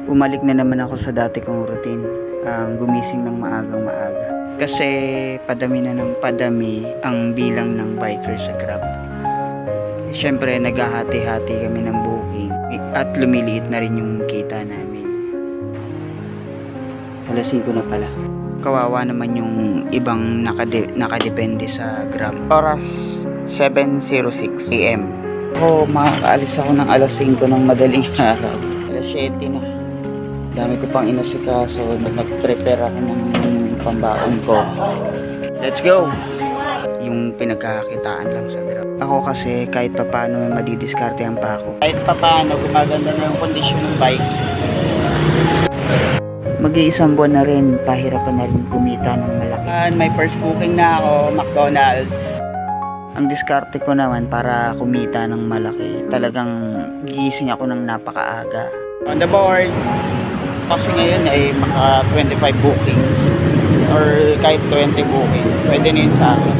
Bumalik na naman ako sa dati kong routine, gumising ng maagang maaga. Kasi padami na ng padami ang bilang ng biker sa Grab. Siyempre naghahati-hati kami ng booking at lumiliit na rin yung kita namin. Alas 5 na pala. Kawawa naman yung ibang nakadepende sa Grab. Oras 7:06 AM. Makakaalis ako ng alas 5 ng madaling araw. Alas 7 na. Dami ko pang inasikaso. Nag-prepare ako ng pambaon ko. Let's go! Yung pinagkakakitaan lang sa Grab. Ako kasi kahit papano madidiskartehan pa ako. Kahit papano gumaganda na yung kondisyon ng bike. Mag-iisang buwan na rin, pahirapan na rin kumita ng malaki. May first booking na ako, McDonald's. Ang diskarte ko naman para kumita ng malaki, talagang gigising ako ng napakaaga. On the board, kasi ngayon ay maka 25 bookings or kahit 20 booking, pwede na yun sa akin.